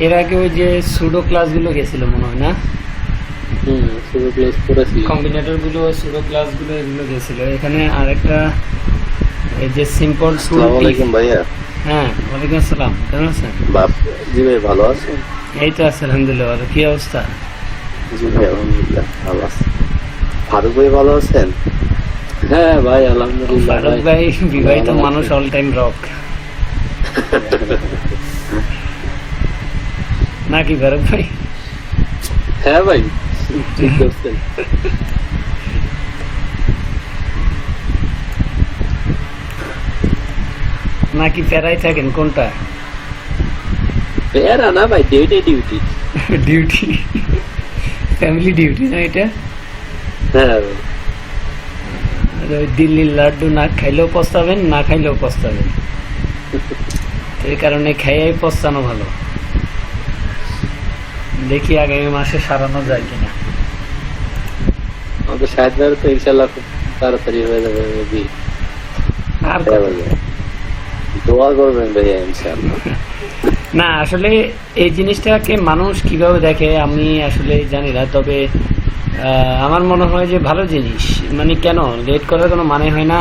এর আগে ওই যে সুডো ক্লাসগুলো গেছিল মনে হয় না, সুডো ক্লাস করেছি, কম্বিনেটর গুলো সুডো ক্লাসগুলো এগুলো গেছিল। এখানে আরেকটা এই যে সিম্পল টুল। আসসালামু আলাইকুম ভাইয়া। হ্যাঁ, ওয়ালাইকুম আসসালাম, কেমন আছেন? জি ভাই, ভালো আছেন? এই তো আছে আলহামদুলিল্লাহ। আর কি অবস্থা? জি ভাই আলহামদুলিল্লাহ ভালো আছি। ফারুক ভাই ভালো আছেন? হ্যাঁ ভাই আলহামদুলিল্লাহ। ফারুক ভাই বিবাহিত মানুষ, অল টাইম রক নাকি ফারুক ভাই? হ্যাঁ ভাই ঠিক করছেন। নাকি প্যারাই থাকেন? কোনটা? প্যারা না ভাই, duty duty duty, family duty না এটা? হ্যাঁ ওই দিল্লির লাড্ডু না খাইলেও পস্তাবেন, না খাইলেও পস্তাবেন। এই কারণে খাইয়াই পস্তানো ভালো। দেখি আগামী মাসে সারানো যায় কিনা। আমাদের সাহেবরা তো ইনশাল্লাহ খুব তাড়াতাড়ি হয়ে যাবে। আর দোয়া করবেন ভাইয়া ইনশাল্লাহ। না, আসলে এই জিনিসটাকে মানুষ কিভাবে দেখে আমি আসলে জানি না, তবে আমার মনে হয় যে ভালো জিনিস। মানে কেন লেট করার কোনো মানে হয় না,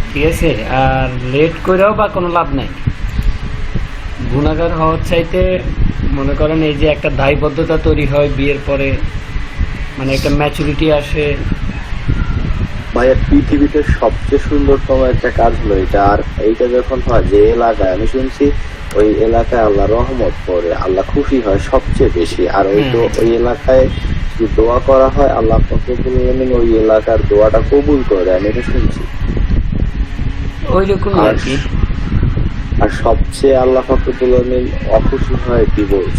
ঠিক আছে? আর লেট করেও বা কোনো লাভ নাই। গুণাগার হওয়ার চাইতে মনে করেন এই যে একটা দায়বদ্ধতা তৈরি হয় বিয়ের পরে, মানে একটা ম্যাচুরিটি আসে। ভাইয়া পৃথিবীতে সবচেয়ে সুন্দরতম একটা কাজ হলো এটা। আর এইটা যখন হয় যে এলাকায়, আমি শুনছি ওই এলাকায় আল্লাহ রহমত পড়ে, আল্লাহ খুশি হয় সবচেয়ে বেশি। আর ওই তো ওই এলাকায় যদি দোয়া করা হয়, আল্লাহ ওই এলাকার দোয়াটা কবুল করে, আমি এটা শুনছি। ওই রকম আর কি। আর সবচেয়ে আল্লাহ ফাকরুল আমিন অখুশি হয় ডিভোর্স,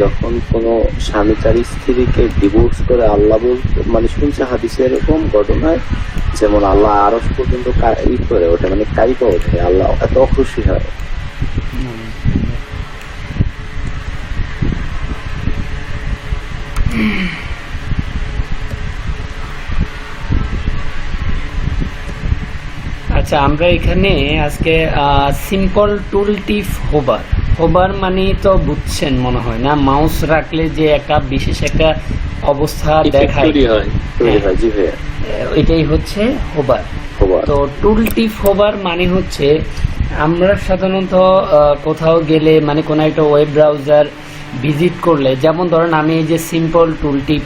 যখন কোনো স্বামী তার স্ত্রীকে ডিভোর্স করে। আল্লাহ বলতে মানে শুনছে হাদিসে এরকম ঘটনায়, যেমন আল্লাহ আরশ পর্যন্ত ই করে ওঠে, মানে কাইপা ওঠে, আল্লাহ এত খুশি হয়। আচ্ছা, আমরা এখানে আজকে সিম্পল টুল টিপ হোবার। হোবার মানে তো বুঝছেন মনে হয় না, মাউস রাখলে যে একটা বিশেষ একটা অবস্থা দেখায়, এটাই হচ্ছে হোবার। তো টুল টিপ হোবার মানে হচ্ছে আমরা সাধারণত কোথাও গেলে, মানে কোনো একটা ওয়েব ব্রাউজার ভিজিট করলে, যেমন ধরেন আমি এই যে সিম্পল টুল টিপ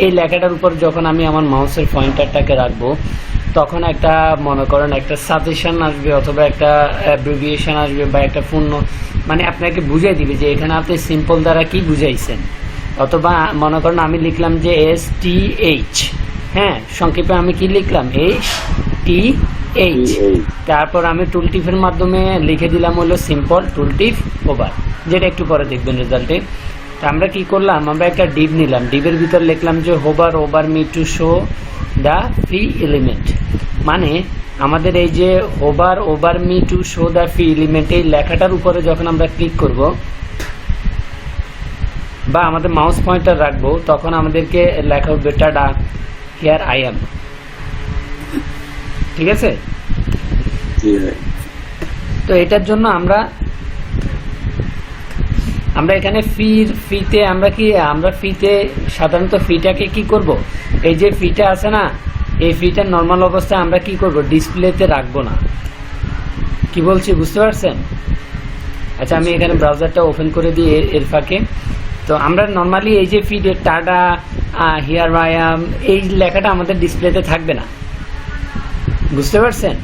এই লেখাটার উপর যখন আমি আমার মাউসের পয়েন্টারটাকে রাখবো, তখন একটা মনে করেন একটা সাজেশন আসবে, অথবা একটা অ্যাব্রিভিয়েশন আসবে, বা একটা পূর্ণ মানে আপনাকে বুঝাই দিবে যে এখানে আপনি সিম্পল দ্বারা কি বুঝাইছেন। অথবা মনে করেন আমি লিখলাম যে STH, হ্যাঁ, সংক্ষেপে আমি কি লিখলাম STH, তারপর আমি টুল টিপের মাধ্যমে লিখে দিলাম হলো সিম্পল টুল টিপ ওভার, যেটা একটু পরে দেখবেন রেজাল্টে। তা আমরা কি করলাম, আমরা একটা ডিপ নিলাম, ডিপের ভিতর লিখলাম যে hover over me to show the free element. মানে আমাদের এই যে hover over me to show the free element, এই লেখাটার উপরে যখন আমরা ক্লিক করব বা আমাদের মাউস পয়েন্টার রাখবো, তখন আমাদেরকে লেখা হবে টাটা হিয়ার আই এম। ঠিক আছে? তো এটার জন্য আমরা এখানে ফিতে আমরা ফিতে সাধারণত ফিটাকে কি করব, এই যে ফিটা আছে না, এই ফিটা নর্মাল অবস্থায় আমরা কি করব, ডিসপ্লেতে রাখবো না। কি বলছি বুঝতে পারছেন? আচ্ছা, আমি এখানে ব্রাউজারটা ওপেন করে দিই এর ফাঁকে। তো আমরা নর্মালি এই যে ফিডে টাটা হিয়ার আই এম, এই লেখাটা আমাদের ডিসপ্লেতে থাকবে না। বুঝতে পারছেন?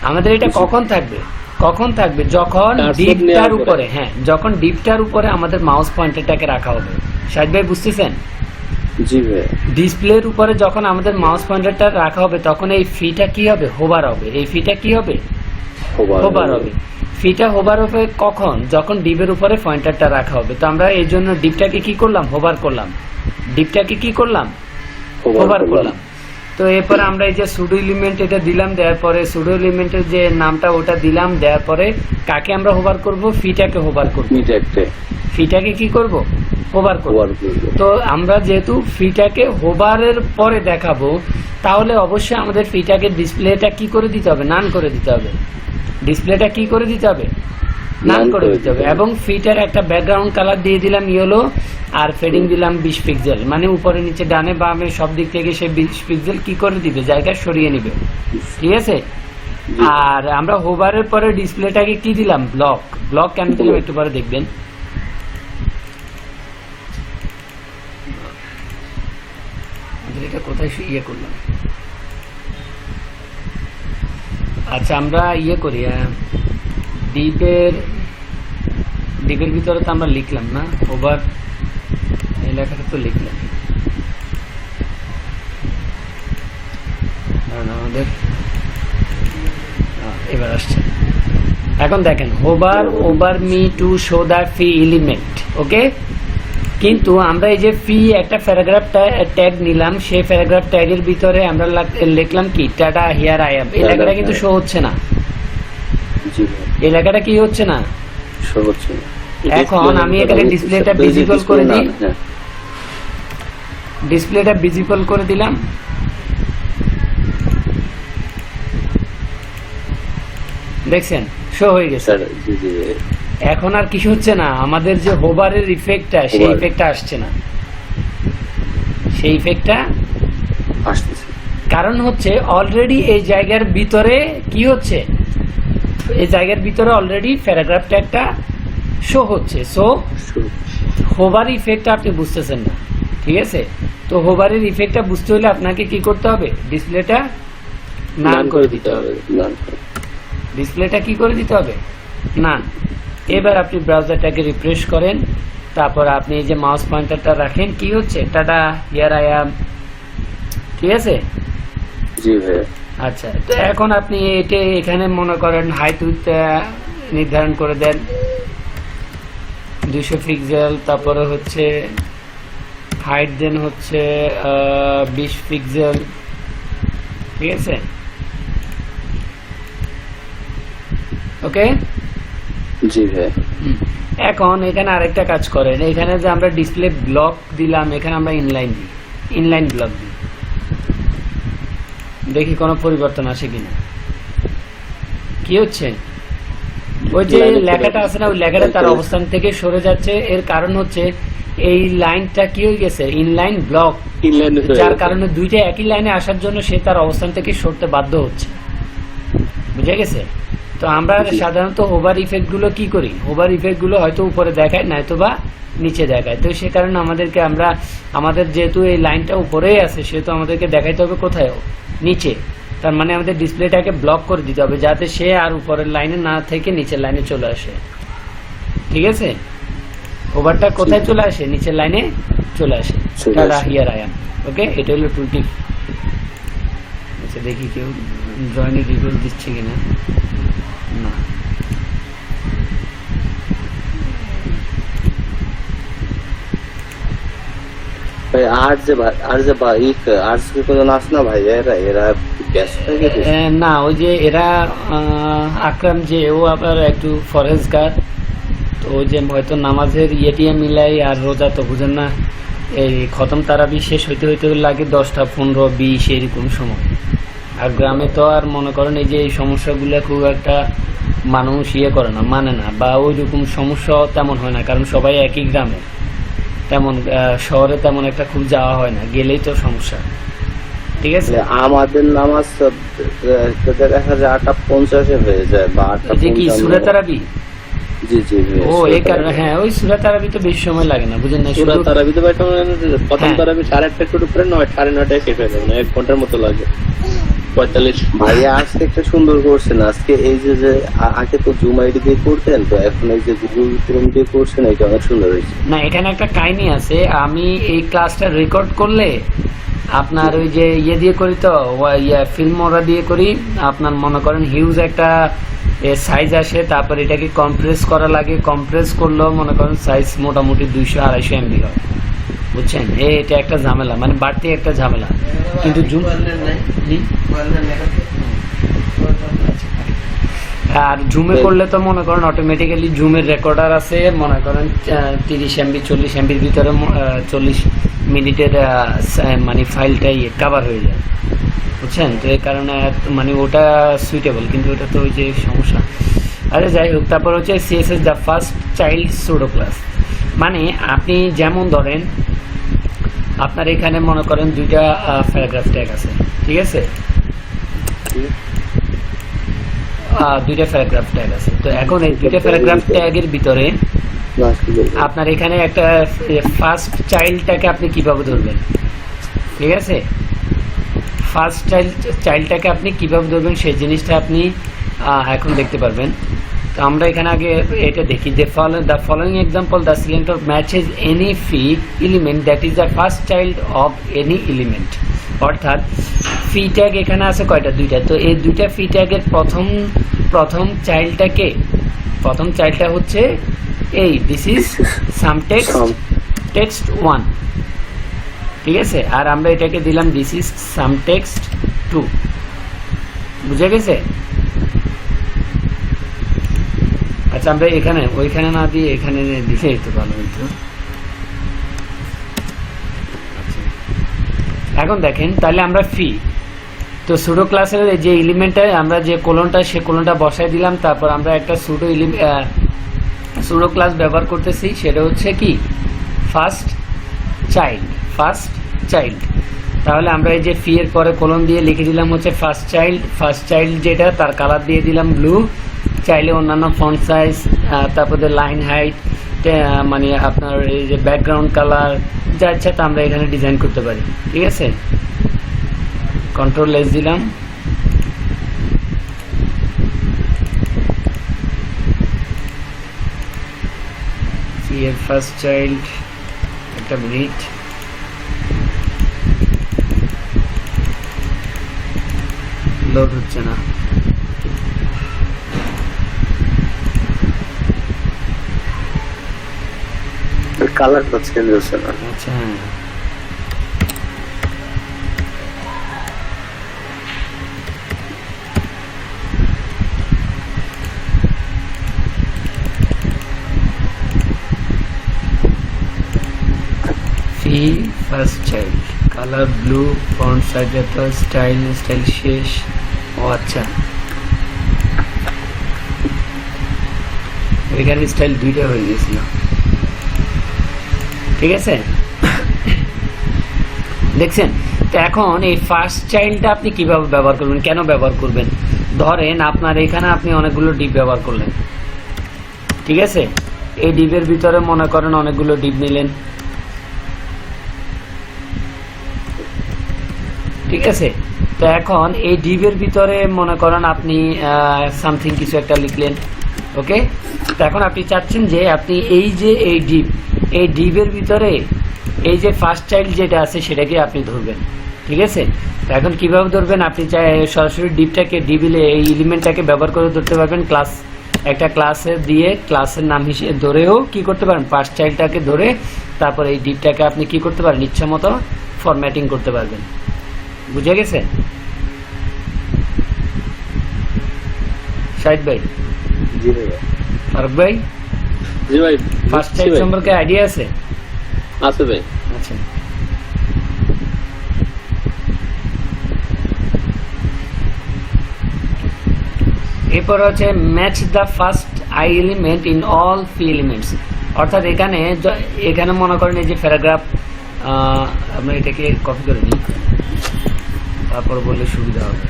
আমাদের এটা কখন থাকবে, যখন ডিপটার উপরে, হ্যাঁ, যখন ডিপটার উপরে আমাদের মাউস পয়েন্টারটাকে রাখা হবে। শাহিদ ভাই বুঝতেছেন? জি ভাই। ডিসপ্লের উপরে যখন আমাদের মাউস পয়েন্টারটা রাখা হবে, তখন এই ফিটা কি হবে, হোভার হবে। এই ফিটা কি হবে, হোভার হবে। ফিটা হোভার হবে কখন, যখন ডিপের উপরে পয়েন্টারটা রাখা হবে। তো আমরা এই জন্য ডিপটাকে কি করলাম, হোভার করলাম। ডিপটাকে কি করলাম, হোভার করলাম। তো এরপরে আমরা এই যে সুডো এলিমেন্ট এটা দিলাম, দেওয়ার পরে সুডো এলিমেন্টের যে নামটা ওটা দিলাম, দেওয়ার পরে কাকে আমরা হোভার করব, ফিটাকে হোভার করব। ফিটাকে কি করব, হোভার করব। তো আমরা যেহেতু ফিটাকে হোভারের পরে দেখাবো, তাহলে অবশ্যই আমাদের ফিটাকে ডিসপ্লেটা কি করে দিতে হবে, নান করে দিতে হবে। ডিসপ্লেটা কি করে দিতে হবে, নান করে দিতে হবে। এবং ফিটার একটা ব্যাকগ্রাউন্ড কালার দিয়ে দিলাম ইয়েলো, আর ফেডিং দিলাম 20 পিক্সেল, মানে উপরে নিচে ডানে বামে সব দিক থেকে সে 20 পিক্সেল কি করে দিবে, জায়গা সরিয়ে নিবে, ঠিক আছে। আর আমরা হোভারের পরে ডিসপ্লেটাকে কি দিলাম, ব্লক কেন দিলাম একটু পরে দেখবেন। এটা কোথায় ইয়ে করলাম, আচ্ছা আমরা ইয়ে করি, ডিপের ভিতরে তো আমরা লিখলাম না, ওভার এই লেখাটা তো লিখলাম আমাদের, এবার আসছে। এখন দেখেন hover me to show the p element, okay. কিন্তু আমরা এই যে ফি একটা প্যারাগ্রাফ ট্যাগ নিলাম, সেই প্যারাগ্রাফ ট্যাগের ভিতরে আমরা লিখলাম কি, টাটা হিয়ার আই এম, এই লেখাটা কিন্তু শো হচ্ছে না, এই লেখাটা কি হচ্ছে না, শো হচ্ছে না। এখন আমি এখানে ডিসপ্লেটা ভিজিবল করে দিই, ডিসপ্লেটা ভিজিবল করে দিলাম, দেখছেন শো হয়ে গেছে। এখন আর কিছু হচ্ছে না, আমাদের যে হোভারের ইফেক্টটা, সেই ইফেক্টটা আসছে না, সেই ইফেক্টটা আসতেছে, কারণ হচ্ছে অলরেডি এই জায়গার ভিতরে কি হচ্ছে, এই জায়গার ভিতরে অলরেডি প্যারাগ্রাফ ট্যাগটা শো হচ্ছে। সো হোভার ইফেক্টটা আপনি বুঝতেছেন না, ঠিক আছে। তো হোভারের ইফেক্টটা বুঝতে হলে আপনাকে কি করতে হবে, ডিসপ্লেটা নান করে দিতে হবে, ডিসপ্লেটা কি করে দিতে হবে, নান। এবার আপনি ব্রাউজারটাকে রিফ্রেশ করেন, তারপর আপনি এই যে মাউস পয়েন্টারটা রাখেন, কি হচ্ছে, টাটা হিয়ার আই অ্যাম, ঠিক আছে। জি ভাই। আচ্ছা, তো এখন আপনি এটা এখানে মনে করেন হাইট উইডথ নির্ধারণ করে দেন 200 পিক্সেল, তারপরে হচ্ছে হাইট দেন হচ্ছে 20 পিক্সেল, ঠিক আছে, ওকে। জি ভাই। এখন এখানে আরেকটা কাজ করেন, এখানে যে আমরা ডিসপ্লে ব্লক দিলাম, এখানে আমরা ইনলাইন ব্লক দিই, দেখি কোনো পরিবর্তন আসে কিনা। কি হচ্ছে, ওই যে লেখাটা আছে না, ওই লেখাটা তার অবস্থান থেকে সরে যাচ্ছে, এর কারণ হচ্ছে এই লাইনটা কি হয়ে গেছে, ইনলাইন ব্লক, যার কারণে দুইটা একই লাইনে আসার জন্য সে তার অবস্থান থেকে সরতে বাধ্য হচ্ছে, বুঝে গেছে। তো আমরা সাধারণত ওভার ইফেক্ট গুলো কি করি, ওভার ইফেক্ট গুলো হয়তো উপরে দেখায়, নয়তো বা নিচে দেখায়। তো সে কারণে আমাদেরকে আমাদের যেহেতু এই লাইনটা উপরেই আছে, সেহেতু আমাদেরকে দেখাইতে হবে কোথায়, নিচে। তার মানে আমাদের ডিসপ্লেটাকে ব্লক করে দিতে হবে, যাতে সে আর উপরের লাইনে না থেকে নিচের লাইনে চলে আসে, ঠিক আছে। ওভারটা কোথায় চলে আসে, নিচের লাইনে চলে আসে, টাটা হিয়ার আই অ্যাম, ওকে। এটা হলো টুল টিপ। আচ্ছা দেখি কেউ জয়েনের রিভিউ দিচ্ছে কিনা, না। ভাই আর যে কোনো নাচ না ভাই, এরা ব্যস্ত হয়ে গেছে না, ওই যে এরা আকরাম যে ও আবার একটু ফরেজগার, তো ওই যে হয়তো নামাজের ইয়েটিয়া মিলাই, আর রোজা তো বুঝেন না, এই খতম তারাবি শেষ হইতে হইতে লাগে 10টা 15 20 এরকম সময়। আর গ্রামে তো আর মনে করেন এই যে এই সমস্যাগুলো খুব একটা মানুষ ইয়ে করে না, মানে না, বা ওই রকম সমস্যা তেমন হয় না, কারণ সবাই একই গ্রামে, তেমন শহরে তেমন একটা খুব যাওয়া হয় না, গেলেই তো সমস্যা, ঠিক আছে। আমাদের নামাজ দেখা যায় 8:50 হয়ে যায়, বা 8টা কি সূরা তারাবি, জি জি। ও এই কারণে, হ্যাঁ ওই সূরা তারাবি তো বেশি সময় লাগে না, বুঝেন না। সূরা তারাবি তো প্রথম তারাবি 8:30 উপরে 9:30 শেষ হয়ে যাবে, 1 ঘন্টার মতো লাগে, 45। ভাইয়া আজকে একটা সুন্দর করছেন, আজকে এই যে আগে তো জুম আইডি দিয়ে করতেন, তো এখন এই যে গুগল ক্রোম দিয়ে করছেন, এটা অনেক সুন্দর হয়েছে। না, এখানে একটা কাহিনী আছে, আমি এই ক্লাসটা রেকর্ড করলে আপনার ওই যে ইয়ে দিয়ে করি, তো ফিল্ম ওরা দিয়ে করি, আপনার মনে করেন হিউজ একটা সাইজ আসে, তারপর এটাকে কম্প্রেস করা লাগে, কম্প্রেস করলেও মনে করেন সাইজ মোটামুটি 200-250 MB হয়, বুঝছেন। এটা একটা ঝামেলা, মানে বাড়তি একটা ঝামেলা। কিন্তু জুম আর জুমে করলে তো মনে করেন অটোমেটিক্যালি জুমের রেকর্ডার আছে, মনে করেন 30 MB 40 MBর ভিতরে 40 মিনিটের মানে ফাইলটাই কভার হয়ে যায়, বুঝছেন। তো এই কারণে মানে ওটা সুইটেবল, কিন্তু ওটা তো ওই যে সমস্যা। আচ্ছা যাই হোক, তারপর হচ্ছে CSS the first child pseudo class, মানে আপনি যেমন ধরেন আপনার এখানে মনে করেন দুইটা প্যারাগ্রাফ ট্যাগ আছে, ঠিক আছে, দুইটা প্যারাগ্রাফ ট্যাগ আছে। তো এখন এই দুইটা প্যারাগ্রাফ ট্যাগের ভিতরে আপনার এখানে একটা ফার্স্ট চাইল্ডটাকে আপনি কিভাবে ধরবেন, ঠিক আছে, ফার্স্ট চাইল্ডটাকে আপনি কিভাবে ধরবেন সেই জিনিসটা আপনি এখন দেখতে পারবেন। তো আমরা এখানে আগে এটা দেখি যে the following example the selector matches any fee element that is the first child of any element, অর্থাৎ ফি ট্যাগ এখানে আছে কয়টা, দুইটা। তো এই দুইটা ফি ট্যাগের প্রথম চাইল্ডটা হচ্ছে এই দিস ইজ সাম টেক্সট 1, ঠিক আছে, আর আমরা এটাকে দিলাম দিস ইজ সাম টেক্সট 2, বুঝে গেছে? আচ্ছা আমরা এখানে ওইখানে না দিয়ে এখানে দিলে একটু ভালো হইতো। এখন দেখেন তাহলে আমরা ফি, তো সুডো ক্লাসের যে এলিমেন্টটা আমরা যে কোলনটা সে কোলনটা বসাই দিলাম, তারপর আমরা একটা সুডো ক্লাস ব্যবহার করতেছি, সেটা হচ্ছে কি ফার্স্ট চাইল্ড। তাহলে আমরা এই যে ফি এর পরে কোলন দিয়ে লিখে দিলাম হচ্ছে ফার্স্ট চাইল্ড যেটা, তার কালার দিয়ে দিলাম ব্লু, চাইলে অন্যান্য ফন্ট সাইজ, তারপরে লাইন হাইট, মানে আপনার এই যে ব্যাকগ্রাউন্ড কালার যা ইচ্ছা তা আমরা এখানে ডিজাইন করতে পারি, ঠিক আছে। কন্ট্রোল এস দিলাম, সি এর ফার্স্ট চাইল্ড, একটা মিনিট, লোড হচ্ছে না, কালারটা চেঞ্জ হচ্ছে না। আচ্ছা p first child, colour blue, font size এত, স্টাইল শেষ। ও আচ্ছা, এখানে স্টাইল দুইটা হয়ে গেছিল, ঠিক আছে, দেখছেন? তো এখন এই ফার্স্ট চাইল্ডটা আপনি কিভাবে ব্যবহার করবেন, কেন ব্যবহার করবেন? ধরেন আপনার এখানে আপনি অনেকগুলো ডিপ ব্যবহার করলেন, ঠিক আছে, এই ডিপের ভিতরে মনে করেন অনেকগুলো ডিপ নিলেন, ঠিক আছে। তো এখন এই ডিপের ভিতরে মনে করেন আপনি সামথিং কিছু একটা লিখলেন, ওকে। তো এখন আপনি চাচ্ছেন যে আপনি এই যে এই ডিপের ভিতরে এই যে ফার্স্ট চাইল্ড যেটা আছে সেটাকে আপনি ধরবেন, ঠিক আছে। তো এখন কিভাবে ধরবেন, আপনি চাই সরাসরি ডিবিলে এই এলিমেন্টটাকে ব্যবহার করে ধরতে পারবেন, একটা ক্লাসে দিয়ে ক্লাসের নাম হিসেবে ধরেও কি করতে পারেন, ফার্স্ট চাইল্ডটাকে ধরে তারপর এই ডিপটাকে আপনি কি করতে পারেন, ইচ্ছা মতো ফরম্যাটিং করতে পারবেন, বুঝে গেছে শাহিদ ভাই? জি ভাই। ফারুক ভাই? জি ভাই। ফার্স্ট চাইল্ড সম্পর্কে আইডিয়া আছে? আছে ভাই। আচ্ছা, এরপর হচ্ছে match the first I element in all fee elements, অর্থাৎ এখানে মনে করেন এই যে প্যারাগ্রাফ, আমরা এটাকে কপি করে নিই, তারপর বললে সুবিধা হবে।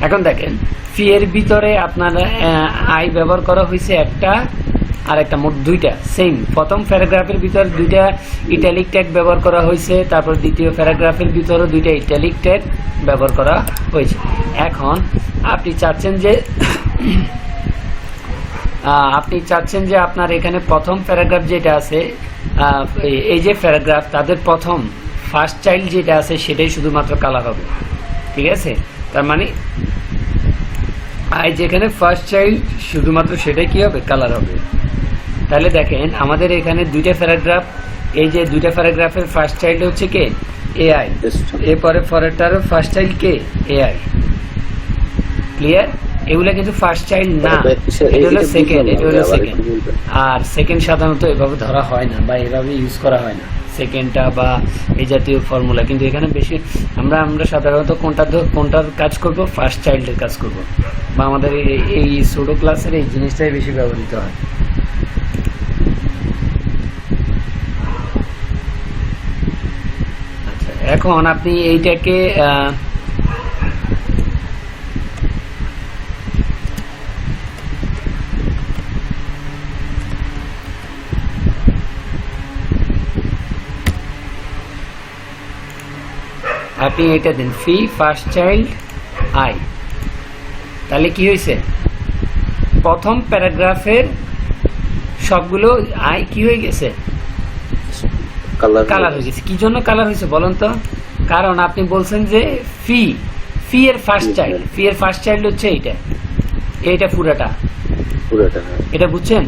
এখন দেখেন ফি এর ভিতরে আপনার আই ব্যবহার করা হয়েছে একটা আর একটা, মোট দুইটা সেম। প্রথম প্যারাগ্রাফের ভিতরে দুইটা ইটালিক ট্যাগ ব্যবহার করা হয়েছে, তারপর দ্বিতীয় প্যারাগ্রাফের ভিতরে দুইটা ইটালিক ট্যাগ ব্যবহার করা হয়েছে। এখন আপনি চাচ্ছেন যে আপনার এখানে প্রথম প্যারাগ্রাফ যেটা আছে, এই যে প্যারাগ্রাফ তাদের প্রথম ফার্স্ট চাইল্ড যেটা আছে সেটাই শুধুমাত্র কালার হবে, ঠিক আছে। তার মানে যেখানে ফার্স্ট চাইল্ড শুধুমাত্র সেটাই কি হবে, কালার হবে। তাহলে দেখেন আমাদের এখানে দুইটা প্যারাগ্রাফ, এই যে দুইটা প্যারাগ্রাফের ফার্স্ট চাইল্ড হচ্ছে কে, এআই, এরপরে পরেরটারও ফার্স্ট চাইল্ড কে এআই। ক্লিয়ার? এগুলা কিন্তু ফার্স্ট চাইল্ড না, এটা হলো সেকেন্ড, এটা হলো সেকেন্ড। আর সেকেন্ড সাধারণত এভাবে ধরা হয় না বা এভাবে ইউজ করা হয় না সেকেন্ডটা বা এই জাতীয় ফর্মুলা, কিন্তু এখানে বেশি আমরা সাধারণত কোনটার কাজ করব, ফার্স্ট চাইল্ডের কাজ করব, বা আমাদের এই সুডো ক্লাসের এই জিনিসটাই বেশি ব্যবহৃত হয়। আচ্ছা, এখন আপনি এইটাকে আপনি এটা দিন ফি ফার্স্ট চাইল্ড আই, তাহলে কি হয়েছে, প্রথম প্যারাগ্রাফের সবগুলো আই কি হয়ে গেছে, কালার হয়ে গেছে। কি জন্য কালার হয়েছে বলুন তো? কারণ আপনি বলছেন যে ফি এর ফার্স্ট চাইল্ড হচ্ছে এইটা পুরাটা, এটা বুঝছেন?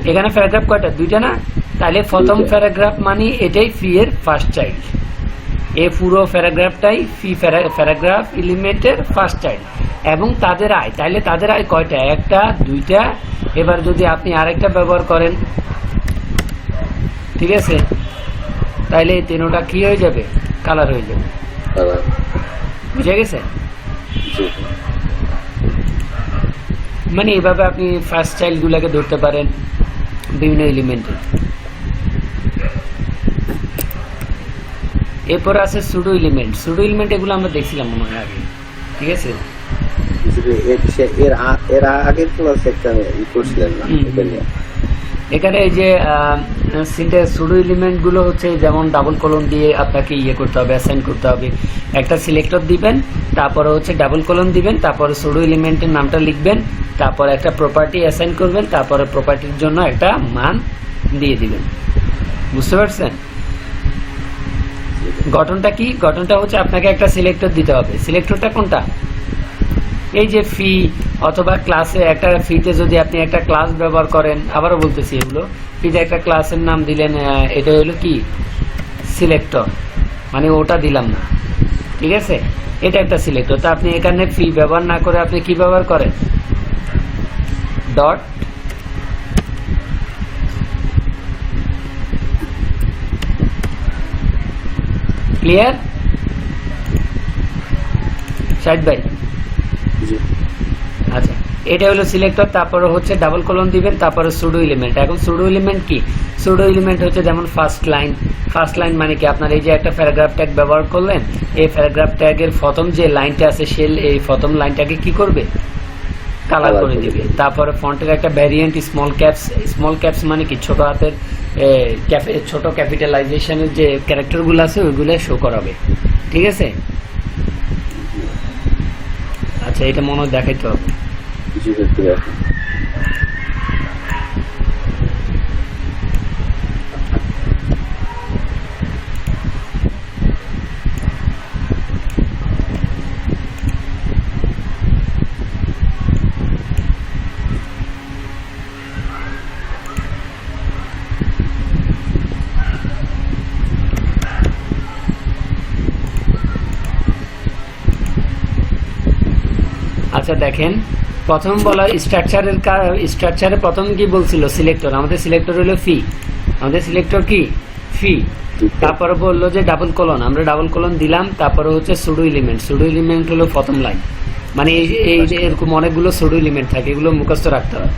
এখানে প্যারাগ্রাফ কয়টা, দুইটা না? তাহলে প্রথম প্যারাগ্রাফ মানে এটাই ফি এর ফার্স্ট চাইল্ড, এই পুরো প্যারাগ্রাফটাই ফি প্যারাগ্রাফ এলিমেন্টের ফার্স্ট চাইল্ড, এবং তাদের আয়, তাহলে তাদের আয় কয়টা, একটা, দুইটা। এবার যদি আপনি আরেকটা ব্যবহার করেন, ঠিক আছে, তাহলে এই তিনটা কি হয়ে যাবে, কালার হয়ে যাবে। বুঝে গেছে? মানে এইভাবে আপনি ফার্স্ট চাইল্ড গুলাকে ধরতে পারেন বিভিন্ন এলিমেন্টের। এরপর আছে সুডো এলিমেন্ট, এগুলো আমরা দেখছিলাম মনে হয় আগে, ঠিক আছে? এখানে এই যে সুডো এলিমেন্ট গুলো হচ্ছে যেমন ডাবল কলন দিয়ে আপনাকে করতে হবে, অ্যাসাইন করতে হবে। একটা সিলেক্টর দিবেন, তারপরে হচ্ছে ডাবল কলন দিবেন, তারপরে সুডো এলিমেন্টের নামটা লিখবেন, তারপর একটা প্রপার্টি অ্যাসাইন করবেন, তারপরে প্রপার্টির জন্য একটা মান দিয়ে দিবেন। বুঝতে পারছেন? গঠনটা কি? গঠনটা হচ্ছে আপনাকে একটা সিলেক্টর দিতে হবে। সিলেক্টরটা কোনটা? এই যে ফি অথবা ক্লাসে একটা ফিতে যদি আপনি একটা ক্লাস ব্যবহার করেন, আবারও বলতেছি, এগুলো ফিতে একটা ক্লাসের নাম দিলেন, এটা হলো কি সিলেক্টর, মানে ওটা দিলাম না, ঠিক আছে? এটা একটা সিলেক্টর। তা আপনি এখানে ফি ব্যবহার না করে আপনি কি ব্যবহার করেন, ডট ক্লিয়ার শাহিদ ভাই? আচ্ছা, এটা হলো সিলেক্টর, তারপরে হচ্ছে ডাবল কলন দিবেন, তারপরে সুডো এলিমেন্ট। এখন সুডো এলিমেন্ট কি? সুডো এলিমেন্ট হচ্ছে যেমন ফার্স্ট লাইন মানে কি, আপনার এই যে একটা প্যারাগ্রাফ ট্যাগ ব্যবহার করলেন, এই প্যারাগ্রাফ ট্যাগের প্রথম যে লাইনটা আছে এই প্রথম লাইনটাকে কি করবে, কালার করে দিবে। তারপরে ফন্টের একটা ভ্যারিয়েন্ট স্মল ক্যাপস মানে কি, ছোট হাতের ছোট ক্যাপিটালাইজেশনের যে ক্যারেক্টার গুলো আছে ওইগুলো শো করাবে, ঠিক আছে? আচ্ছা, এটা মনে দেখাইতে হবে। আচ্ছা দেখেন, প্রথম বলা স্ট্রাকচারে প্রথম কি বলছিল, সিলেক্টর। আমাদের সিলেক্টর হলো ফি, আমাদের সিলেক্টর কি ফি। তারপরে বললো যে ডাবল কলন, আমরা ডাবল কলন দিলাম। তারপরে হচ্ছে সুডো এলিমেন্ট হলো প্রথম লাইন, মানে এই যে এরকম অনেকগুলো সুডো এলিমেন্ট থাকে, এগুলো মুখস্থ রাখতে হবে।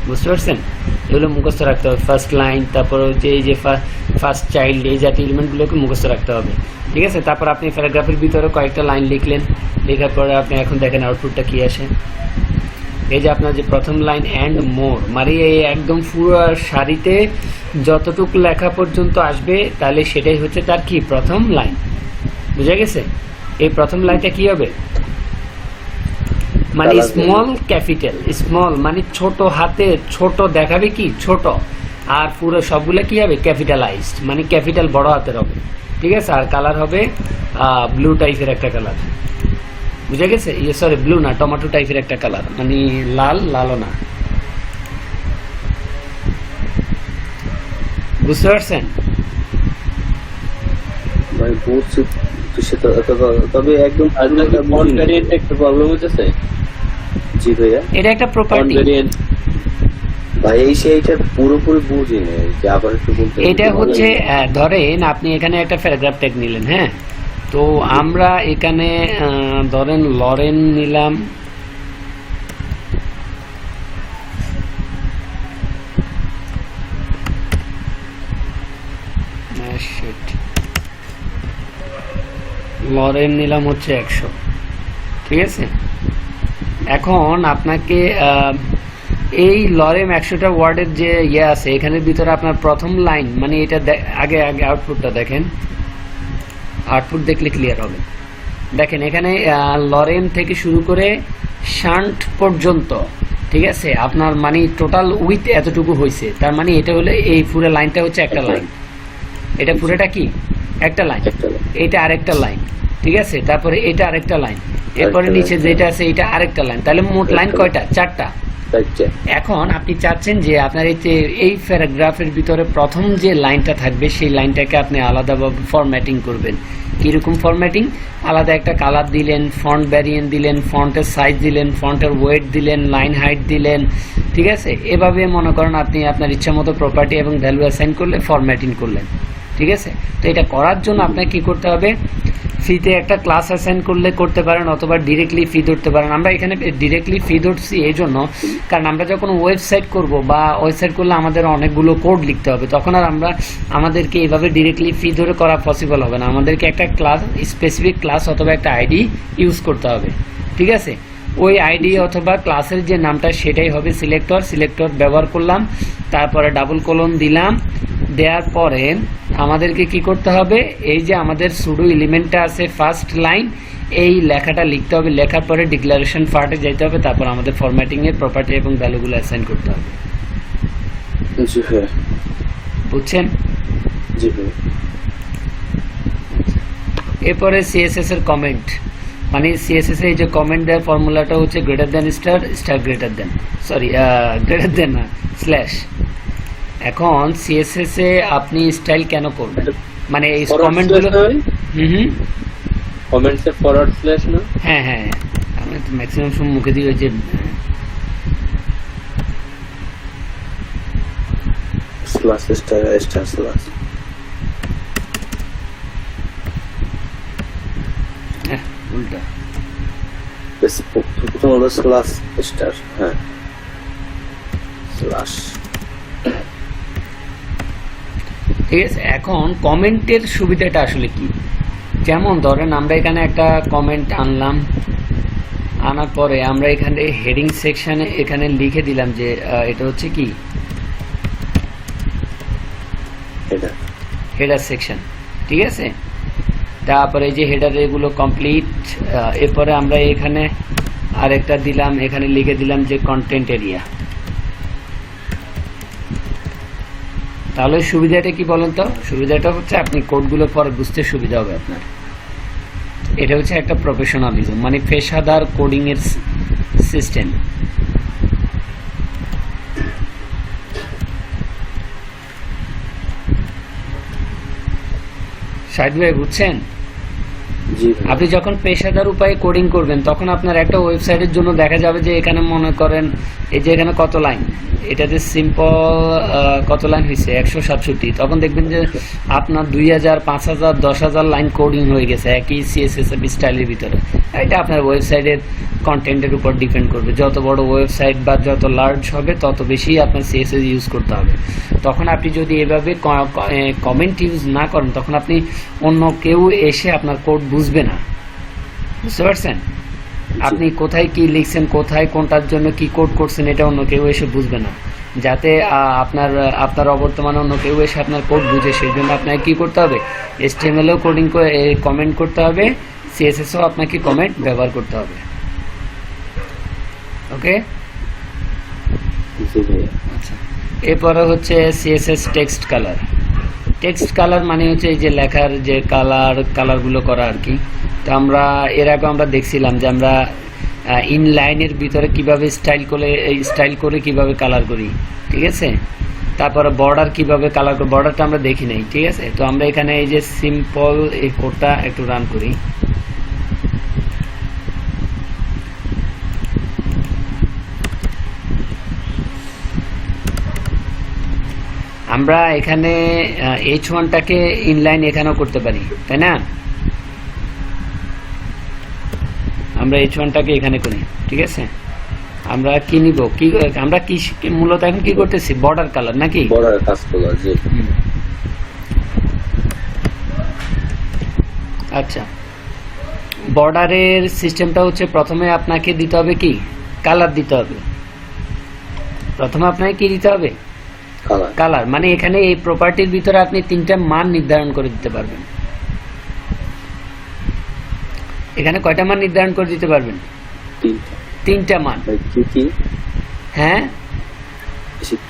বুঝতে পারছেন? এগুলো মুখস্থ রাখতে হবে, ফার্স্ট লাইন, তারপর হচ্ছে এই যে ফার্স্ট চাইল্ড, এই জাতীয় এলিমেন্টগুলোকে মুখস্থ রাখতে হবে, ঠিক আছে? তারপর আপনি প্যারাগ্রাফের ভিতরে কয়েকটা লাইন লিখলেন, লেখার পরে আপনি এখন দেখেন আউটপুটটা কি আসে। এই যে আপনার যে প্রথম লাইন অ্যান্ড মোর, মানে এই একদম পুরো সারিতে যতটুকু লেখা পর্যন্ত আসবে, তাহলে সেটাই হচ্ছে তার কি প্রথম লাইন। বুঝা গেছে? এই প্রথম লাইনটা কি হবে, মানে স্মল ক্যাপিটাল, স্মল মানে ছোট হাতের, ছোট দেখাবে কি ছোট, আর পুরো সবগুলো কি হবে ক্যাপিটালাইজড, মানে ক্যাপিটাল বড় হাতের হবে, ঠিক আছে? আর কালার হবে ব্লু টাইপের একটা কালার। বুঝা গেছে? সরি, ব্লু না, টমেটো টাইপের একটা কালার, মানে লালও না। বুঝতে পারছেন? ভাই আমি বুঝছি তো সেটা তবে একদম আপনার কি ফন্ট ভ্যারিয়েন্ট একটু প্রবলেম হচ্ছে? জি ভাইয়া, এটা একটা ফন্ট প্রপার্টি। ভ্যারিয়েন্ট ভাই এই সেইটা পুরোপুরি বুঝিনি, যে আবার একটু বলতে এটা হচ্ছে ধরেন আপনি এখানে একটা প্যারাগ্রাফ ট্যাগ নিলেন, হ্যাঁ, তো আমরা এখানে ধরেন লরেন নিলাম, লরেন নিলাম হচ্ছে 100, ঠিক আছে। এখন আপনাকে এই লরেম 100টা ওয়ার্ডের যে ইয়ে আছে এখানের ভিতরে আপনার প্রথম লাইন, মানে এটা আগে আগে আউটপুটটা দেখেন, আউটপুট দেখলে ক্লিয়ার হবে। দেখেন এখানে লরেম থেকে শুরু করে শান্ট পর্যন্ত, ঠিক আছে, আপনার মানে টোটাল উইথ এতটুকু হয়েছে, তার মানে এটা হলে এই পুরো লাইনটা হচ্ছে একটা লাইন, এটা পুরোটা কি একটা লাইন, এটা আরেকটা লাইন, ঠিক আছে, তারপরে এটা আরেকটা লাইন, এরপরে নিচে যেটা আছে এটা আরেকটা লাইন, তাহলে মোট লাইন কয়টা? 4টা। এখন আপনি চাচ্ছেন যে আপনার এই প্যারাগ্রাফের ভিতরে প্রথম যে লাইনটা থাকবে সেই লাইনটাকে আপনি আলাদাভাবে ফরম্যাটিং করবেন। কিরকম ফরম্যাটিং? আলাদা একটা কালার দিলেন, ফন্ট ভ্যারিয়েন্ট দিলেন, ফন্টের সাইজ দিলেন, ফন্টের ওয়েট দিলেন, লাইন হাইট দিলেন, ঠিক আছে। এভাবে মনে করেন আপনি আপনার ইচ্ছা মতো প্রপার্টি এবং ভ্যালু অ্যাসাইন করলে ফরম্যাটিং করলেন, ঠিক আছে। তো এটা করার জন্য আপনাকে কি করতে হবে? ফিতে একটা ক্লাস অ্যাসাইন করলে করতে পারেন, অথবা ডিরেক্টলি ফি ধরতে পারেন। আমরা এখানে ডিরেক্টলি ফি ধরছি এই জন্য, কারণ আমরা যখন ওয়েবসাইট করব বা ওয়েবসাইট করলে আমাদের অনেকগুলো কোড লিখতে হবে, তখন আর আমাদেরকে এইভাবে ডিরেক্টলি ফি ধরে করা পসিবল হবে না। আমাদেরকে একটা ক্লাস, স্পেসিফিক ক্লাস অথবা একটা আইডি ইউজ করতে হবে, ঠিক আছে। ওই আইডি অথবা ক্লাসের যে নামটা সেটাই হবে সিলেক্টর ব্যবহার করলাম, তারপরে ডাবল কোলন দিলাম, দেওয়ার পরে আমাদেরকে কি করতে হবে? এই যে আমাদের সুডো এলিমেন্টটা আছে ফার্স্ট লাইন, এই লেখাটা লিখতে হবে, লেখার পরে ডিক্লারেশন পার্টে যেতে হবে, তারপর আমাদের ফরম্যাটিং এর প্রপার্টি এবং ভ্যালুগুলো অ্যাসাইন করতে হবে। জি ভাই, বুঝছেন? জি ভাই। এরপরে সিএসএস এর কমেন্ট, মানে সিএসএস এর এই যে কমেন্ট দেওয়ার ফর্মুলাটা হচ্ছে greater than star greater than, sorry greater than না, স্ল্যাশ। এখন সিএসএস এ আপনি স্টাইল কেন করবেন? মানে এই কমেন্টগুলো কমেন্টস এ ফরওয়ার্ড স্ল্যাশ না? হ্যাঁ হ্যাঁ, আমি তো ম্যাক্সিমাম সময় মুখে দিই ওই যে স্ল্যাশ স্টার স্ল্যাশ, হ্যাঁ উল্টা প্রথম হলো স্ল্যাশ স্টার, হ্যাঁ স্ল্যাশ, ঠিক আছে। এখন কমেন্টের সুবিধাটা আসলে কি? যেমন ধরেন আমরা এখানে একটা কমেন্ট আনলাম, আনার পরে আমরা এখানে হেডিং সেকশনে এখানে লিখে দিলাম যে এটা হচ্ছে কি হেডার সেকশন, ঠিক আছে। তারপরে এই যে হেডার এগুলো কমপ্লিট, এরপরে আমরা এখানে আরেকটা দিলাম, এখানে লিখে দিলাম যে কন্টেন্ট এরিয়া। তাহলে সুবিধাটা কি বলেন তো? সুবিধাটা হচ্ছে আপনি কোডগুলো পরে বুঝতে সুবিধা হবে আপনার। এটা হচ্ছে একটা প্রফেশনালিজম, মানে পেশাদার কোডিং এর সিস্টেম। শাহিদ ভাই বুঝছেন? আপনি যখন পেশাদার উপায়ে কোডিং করবেন তখন আপনার একটা ওয়েবসাইটের জন্য দেখা যাবে যে এখানে মনে করেন এই যে এখানে কত লাইন, এটাতে সিম্পল কত লাইন হয়েছে 167, তখন দেখবেন যে আপনার 2000, 5000, 10,000 লাইন কোডিং হয়ে গেছে একই সিএসএস স্টাইলের ভিতরে। এটা আপনার ওয়েবসাইটের কন্টেন্টের উপর ডিপেন্ড করবে। যত বড় ওয়েবসাইট বা যত লার্জ হবে তত বেশি আপনার সিএসএস ইউজ করতে হবে। তখন আপনি যদি এভাবে কমেন্ট ইউজ না করেন তখন আপনি অন্য কেউ এসে আপনার কোড বুঝবে না, বুঝতে পারছেন? আপনি কোথায় কি লিখছেন, কোথায় কোনটার জন্য কি কোড করছেন, এটা অন্য কেউ এসে বুঝবে না। যাতে আপনার অবর্তমানে অন্য কেউ এসে আপনার কোড বুঝে, সেই জন্য আপনাকে কি করতে হবে? HTML-এও কোডিং করে কমেন্ট করতে হবে, CSS-ও আপনাকে কমেন্ট ব্যবহার করতে হবে। ওকে, আচ্ছা। এরপরে হচ্ছে CSS text colour. Text colour মানে হচ্ছে এই যে লেখার যে কালারগুলো করা আর কি। তো আমরা এর আগে আমরা দেখছিলাম যে আমরা ইনলাইনের ভিতরে কিভাবে স্টাইল করে কিভাবে কালার করি, ঠিক আছে। তারপরে বর্ডার কিভাবে কালার করব, বর্ডারটা আমরা দেখি নাই, ঠিক আছে। তো আমরা এখানে এই যে সিম্পল এই কোডটা একটু রান করি। আমরা এখানে H1টাকে ইনলাইন এখানেও করতে পারি, তাই না? আমরা H1টাকে এখানে করি, ঠিক আছে। আমরা কি নিব, কি আমরা কি মূলত এখন কি করতেছি, বর্ডার কালার নাকি বর্ডার কাজ করলাম জি। আচ্ছা, বর্ডারের সিস্টেমটা হচ্ছে প্রথমে আপনাকে দিতে হবে কি, কালার দিতে হবে। প্রথমে আপনাকে কি দিতে হবে, কালার। কালার মানে এখানে এই প্রপার্টির ভিতরে আপনি 3টা মান নির্ধারণ করে দিতে পারবেন। এখানে কয়টা মান নির্ধারণ করে দিতে পারবেন, 3টা মান। কি কি হ্যাঁ,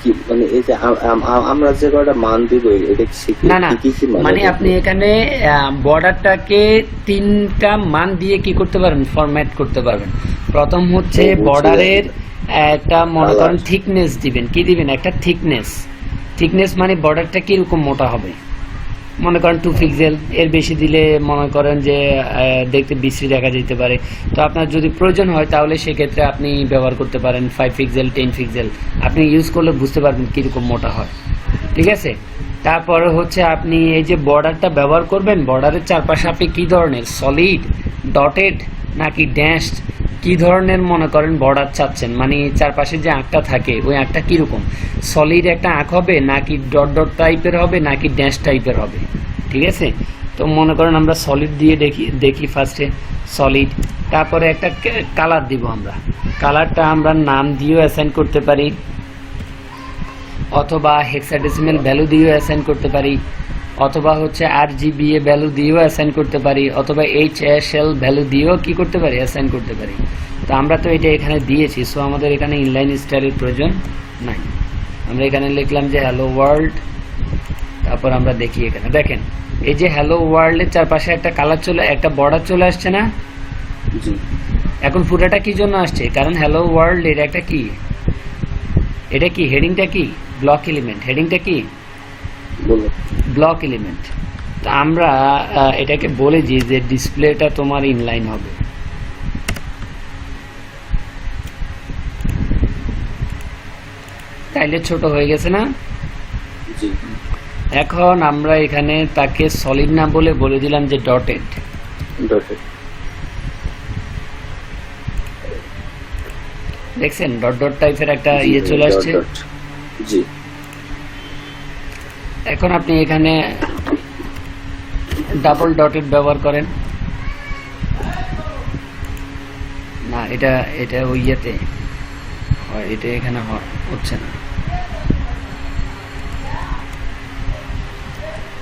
কি মানে এই যে আমরা যে কয়টা মান দিব এটা কি না না, মানে আপনি এখানে বর্ডারটাকে 3টা মান দিয়ে কি করতে পারবেন, ফরম্যাট করতে পারবেন। প্রথম হচ্ছে বর্ডারের একটা মনে করেন থিকনেস দিবেন, কি দিবেন, একটা থিকনেস। থিকনেস মানে বর্ডারটা কিরকম মোটা হবে, মনে করেন 2 পিক্সেল, এর বেশি দিলে মনে করেন যে দেখতে বিশ্রী দেখা যেতে পারে। তো আপনার যদি প্রয়োজন হয় তাহলে সেক্ষেত্রে আপনি ব্যবহার করতে পারেন 5 পিক্সেল 10 পিক্সেল, আপনি ইউজ করলে বুঝতে পারবেন কিরকম মোটা হয়, ঠিক আছে। তারপরে হচ্ছে আপনি এই যে বর্ডারটা ব্যবহার করবেন, বর্ডারের চারপাশে আপনি কি ধরনের, সলিড, ডটেড নাকি ড্যাশড, কি ধরনের মনে করেন বর্ডার চাচ্ছেন, মানে চারপাশে যে আঁকটা থাকে ওই আঁকটা কিরকম, সলিড একটা আঁক হবে নাকি ডট ডট টাইপের হবে নাকি ড্যাশ টাইপের হবে, ঠিক আছে। তো মনে করেন আমরা সলিড দিয়ে দেখি ফার্স্টে সলিড। তারপরে একটা কালার দিব আমরা, কালারটা আমরা নাম দিয়েও অ্যাসাইন করতে পারি অথবা হেক্সাডেসিমাল ভ্যালু দিয়েও অ্যাসাইন করতে পারি অথবা হচ্ছে RGBA ভ্যালু দিয়েও অ্যাসাইন করতে পারি অথবা HSL ভ্যালু দিয়েও কি করতে পারি, অ্যাসাইন করতে পারি। তো আমরা তো এটা এখানে দিয়েছি, সো আমাদের এখানে ইনলাইন স্টাইলের প্রয়োজন নাই। আমরা এখানে লিখলাম যে হ্যালো ওয়ার্ল্ড, তারপর আমরা দেখি এখানে দেখেন এই যে হ্যালো ওয়ার্ল্ডের চারপাশে একটা কালার চলে, একটা বর্ডার চলে আসছে না। এখন পুরোটা কি জন্য আসছে, কারণ হ্যালো ওয়ার্ল্ড এর একটা কি, এটা কি হেডিংটা কি, ব্লক এলিমেন্ট, হেডিংটা কি ব্লক এলিমেন্ট। তো আমরা এটাকে বলেছি যে ডিসপ্লেটা তোমার ইনলাইন হবে। তাইলে ছোট হয়ে গেছে না। এখন আমরা এখানে তাকে সলিড না বলে দিলাম যে ডটেড। দেখছেন ডট ডট টাইপের একটা ইয়ে চলে আসছে। এখন আপনি এখানে ডাবল ডটেড ব্যবহার করেন না, এটা ওই ইয়েতে হয়, এটা এখানে হচ্ছে না।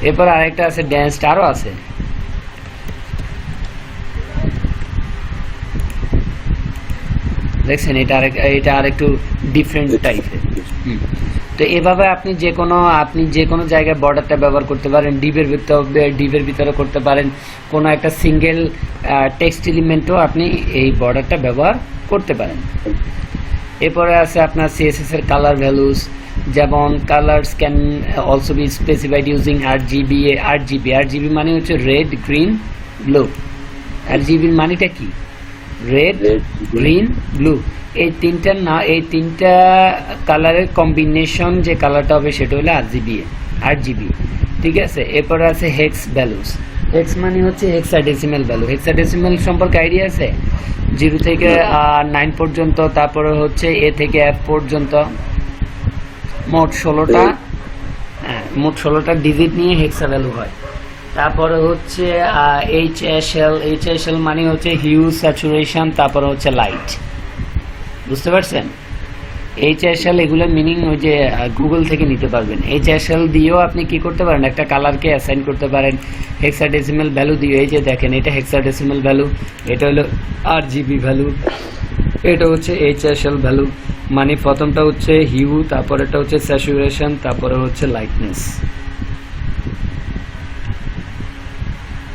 এরপর আরেকটা আছে ড্যান্স, আরো আছে। দেখছেন এটা আরেকটু ডিফারেন্ট টাইপের। তো এভাবে আপনি যে কোনো জায়গায় বর্ডারটা ব্যবহার করতে পারেন, ডিভের ভিতরে করতে পারেন, কোনো একটা সিঙ্গেল টেক্সট এলিমেন্টও আপনি এই বর্ডারটা ব্যবহার করতে পারেন। এরপরে আছে আপনার CSS এর কালার ভ্যালুস, যেমন colours can also be specified using RGB মানে হচ্ছে রেড, গ্রিন, ব্লু। RGB মানেটা কি, রেড, গ্রিন, ব্লু। এই তিনটা কালারের কম্বিনেশন যে কালারটা হবে সেটা হলো RGB, ঠিক আছে। এরপরে আছে হেক্স ভ্যালুস। হেক্স মানে হচ্ছে হেক্সাডেসিমাল ভ্যালু। হেক্সাডেসিমাল সম্পর্কে আইডিয়া আছে, 0 থেকে 9 পর্যন্ত, তারপরে হচ্ছে A থেকে F পর্যন্ত, মোট 16টা ডিজিট নিয়ে হেক্সা ভ্যালু হয়। তারপরে হচ্ছে HSL মানে হচ্ছে হিউ, স্যাচুরেশন, তারপরে হচ্ছে লাইট। বুঝতে পারছেন? HSL এগুলো মিনিং ওই যে গুগল থেকে নিতে পারবেন। HSL দিয়েও আপনি কি করতে পারেন, একটা কালারকে অ্যাসাইন করতে পারেন হেক্সাডেসিমাল ভ্যালু দিয়ে। এই যে দেখেন এটা হেক্সাডেসিমাল ভ্যালু, এটা হলো RGB ভ্যালু, এটা হচ্ছে HSL ভ্যালু। মানে প্রথমটা হচ্ছে হিউ, তারপরেটা হচ্ছে স্যাচুরেশন, তারপরে হচ্ছে লাইটনেস।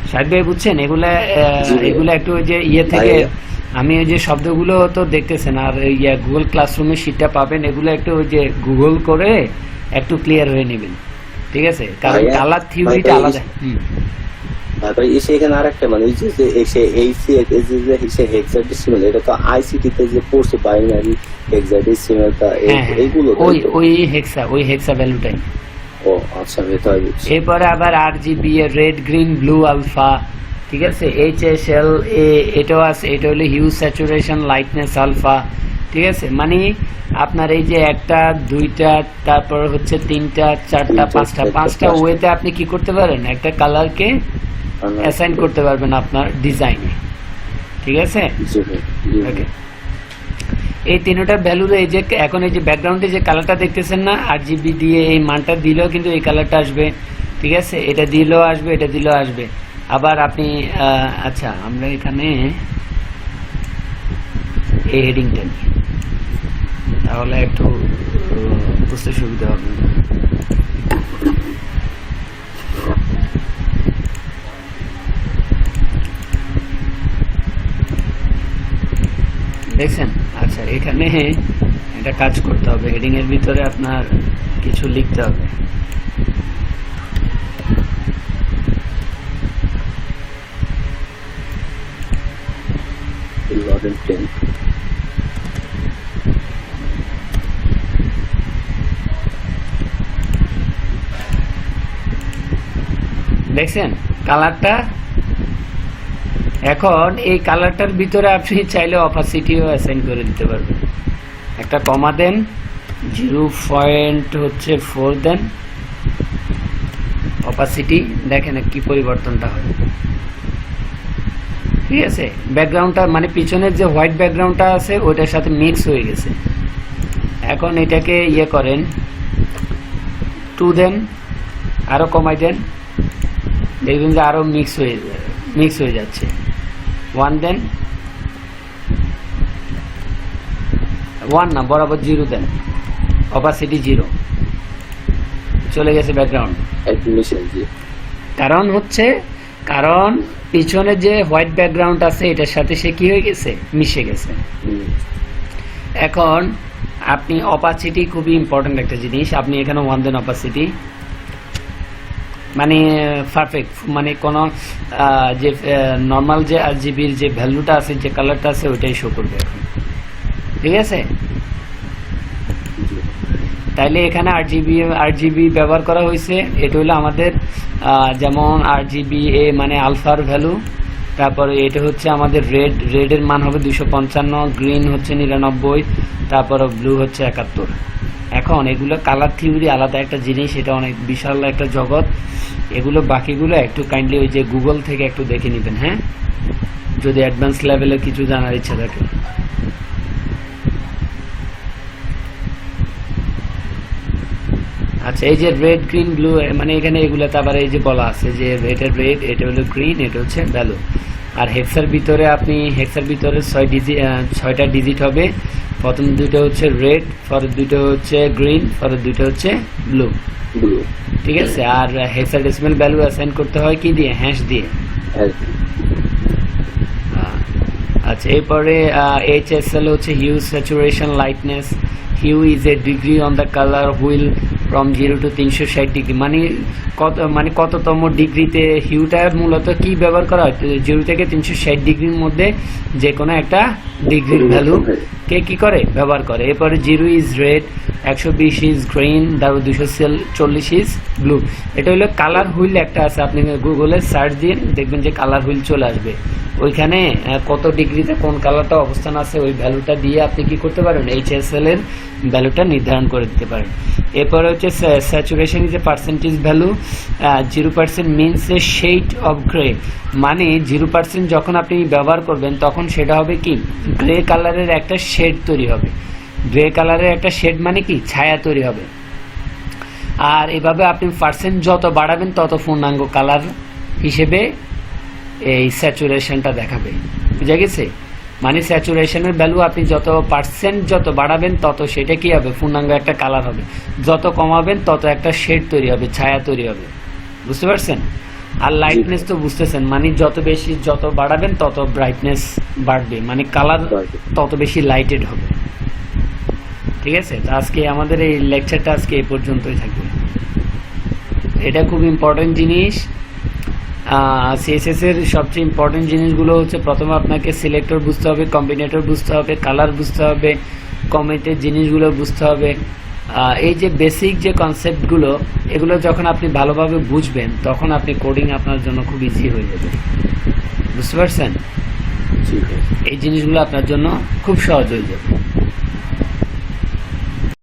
শাহিদ ভাই বুঝছেন? এগুলা একটু ওই যে ইয়ে থেকে আমি ওই যে শব্দগুলো তো দেখতেছেন, আর গুগল ক্লাসরুমে শিটটা পাবেন, এগুলো একটু ওই যে গুগল করে একটু ক্লিয়ার হয়ে নেবেন, ঠিক আছে? কারণ ভাইয়া, কালার থিওরিটা ভাই, আলাদা। তারপরে এসে এখানে আরেকটা মানে ওই যে এসে হেক্সাডেসিমাল, এটা তো আইসিটি তে যে পড়ছে বাইনারি হেক্সাডেসিমাল, তা হ্যাঁ, এইগুলো তাই ওই তো? ওই হেক্সা ভ্যালুটাই। ও আচ্ছা, ভেতরে বুঝছি। এরপরে আবার RGB red green blue alpha, ঠিক আছে? HSL এটাও আছে, এটা হলো হিউ স্যাচুরেশন লাইটনেস আলফা, ঠিক আছে? মানে আপনার এই যে একটা, দুইটা, তারপর হচ্ছে তিনটা, চারটা, পাঁচটা ওয়েতে আপনি কি করতে পারেন, একটা কালারকে অ্যাসাইন করতে পারবেন আপনার ডিজাইনে, ঠিক আছে? জি ভাই, জি ভাই। ওকে, এই তিনটার ভ্যালু এই যে এখন এই যে ব্যাকগ্রাউন্ডে যে কালারটা দেখতেছেন না, RGB দিয়ে এই মানটা দিলেও কিন্তু এই কালারটা আসবে, ঠিক আছে? এটা দিলেও আসবে, এটা দিলেও আসবে। আবার আপনি আচ্ছা, আমরা এখানে এই হেডিংটা নিই, তাহলে একটু বুঝতে সুবিধা হবে। দেখছেন? আচ্ছা, এখানে একটা কাজ করতে হবে, হেডিং এর ভিতরে আপনার কিছু লিখতে হবে। Lorem ten. দেখছেন কালারটা? এখন এই কালারটার ভিতরে আপনি চাইলে অপাসিটিও অ্যাসাইন করে দিতে পারবেন। একটা কমা দেন, 0.4 দেন, অপাসিটি দেখেন কি পরিবর্তনটা হয়, ঠিক আছে? ব্যাকগ্রাউন্ডটা মানে পিছনের যে হোয়াইট ব্যাকগ্রাউন্ডটা আছে ওইটার সাথে মিক্স হয়ে গেছে। এখন এটাকে ইয়ে করেন, 2 দেন, আরো কমাই দেন, দেখবেন যে আরো মিক্স হয়ে যাচ্ছে। 1 দেন, 1 না, বরাবর 0 দেন, অপাসিটি 0, চলে গেছে ব্যাকগ্রাউন্ড। কারণ পিছনে যে হোয়াইট ব্যাকগ্রাউন্ড আছে এটার সাথে সে কি হয়ে গেছে, মিশে গেছে। এখন আপনি অপাসিটি খুবই ইম্পর্টেন্ট একটা জিনিস, আপনি এখানে 1 দেন অপাসিটি, মানে পারফেক্ট, মানে কোন যে নর্মাল যে RGBর যে ভ্যালুটা আছে, যে কালারটা আছে ওইটাই শো করবে এখন, ঠিক আছে? তাইলে এখানে RGB ব্যবহার করা হয়েছে। এটা হলো আমাদের যেমন RGB মানে আলফার ভ্যালু, তারপরে এটা হচ্ছে আমাদের রেডের মান হবে 255, গ্রিন হচ্ছে 99, তারপরে ব্লু হচ্ছে 71। এখন এগুলো কালার থিওরি আলাদা একটা জিনিস, এটা অনেক বিশাল একটা জগৎ। এগুলো বাকিগুলো একটু কাইন্ডলি ওই যে গুগল থেকে একটু দেখে নেবেন, হ্যাঁ, যদি অ্যাডভান্স লেভেলে কিছু জানার ইচ্ছা থাকে। আচ্ছা, এই যে রেড গ্রিন ব্লু, মানে এখানে এগুলোতে আবার এই যে বলা আছে যে এটা রেড, এটা হলো গ্রিন, এটা হচ্ছে ভ্যালু। আর হেক্সার ভিতরে 6টা ডিজিট হবে। প্রথম দুটো হচ্ছে রেড, পরের দুটো হচ্ছে গ্রিন, পরের দুটো হচ্ছে ব্লু, ঠিক আছে? আর হেক্সাডেসিমাল ভ্যালু অ্যাসাইন করতে হয় কি দিয়ে, হ্যাশ দিয়ে। আচ্ছা, এরপরে HSL হচ্ছে hue saturation lightness. Hue is a degree on the colour wheel from 0 to 360 degree, মানে কততম ডিগ্রিতে হিউটা মূলত কি ব্যবহার করা হয়, 0 থেকে 360 ডিগ্রির মধ্যে যে কোনো একটা ডিগ্রির ভ্যালু কে কি করে, ব্যবহার করে। এরপরে 0 ইজ রেড, 120 ইজ গ্রিন, তারপর 240 ইজ ব্লু। এটা হলো কালার হুইল একটা আছে, আপনি গুগলে সার্চ দিয়ে দেখবেন যে কালার হুইল চলে আসবে। ওইখানে কত ডিগ্রিতে কোন কালারটা অবস্থান আছে ওই ভ্যালুটা দিয়ে আপনি কি করতে পারেন, HSL এর ভ্যালুটা নির্ধারণ করে দিতে পারেন। এরপরে হচ্ছে saturation is a percentage value. 0% means a shade of grey, মানে 0% যখন আপনি ব্যবহার করবেন তখন সেটা হবে কি, গ্রে কালারের একটা শেড তৈরি হবে। গ্রে কালারের একটা শেড মানে কি, ছায়া তৈরি হবে। আর এভাবে আপনি পার্সেন্ট যত বাড়াবেন তত পূর্ণাঙ্গ কালার হিসেবে এই স্যাচুরেশনটা দেখাবে। বুঝা গেছে? মানে স্যাচুরেশনের ভ্যালু আপনি যত পার্সেন্ট যত বাড়াবেন তত সেটা কি হবে, পূর্ণাঙ্গ একটা কালার হবে। যত কমাবেন তত একটা শেড তৈরি হবে, ছায়া তৈরি হবে। বুঝতে পারছেন? আর লাইটনেস তো বুঝতেছেন, মানে যত বাড়াবেন তত ব্রাইটনেস বাড়বে, মানে কালার তত বেশি লাইটেড হবে। ঠিক আছে, তো আজকে আমাদের এই লেকচারটা আজকে এই পর্যন্তই থাকবে। এটা খুব ইম্পর্টেন্ট জিনিস। সিএসএস এর সবচেয়ে ইম্পর্টেন্ট জিনিসগুলো হচ্ছে প্রথমে আপনাকে সিলেক্টর বুঝতে হবে, কম্বিনেটর বুঝতে হবে, কালার বুঝতে হবে, কমেন্টের জিনিসগুলো বুঝতে হবে। এই যে বেসিক যে কনসেপ্টগুলো, এগুলো যখন আপনি ভালোভাবে বুঝবেন তখন আপনি কোডিং আপনার জন্য খুব ইজি হয়ে যাবে। বুঝতে পারছেন? জি ভাই। এই জিনিসগুলো আপনার জন্য খুব সহজ হয়ে যাবে।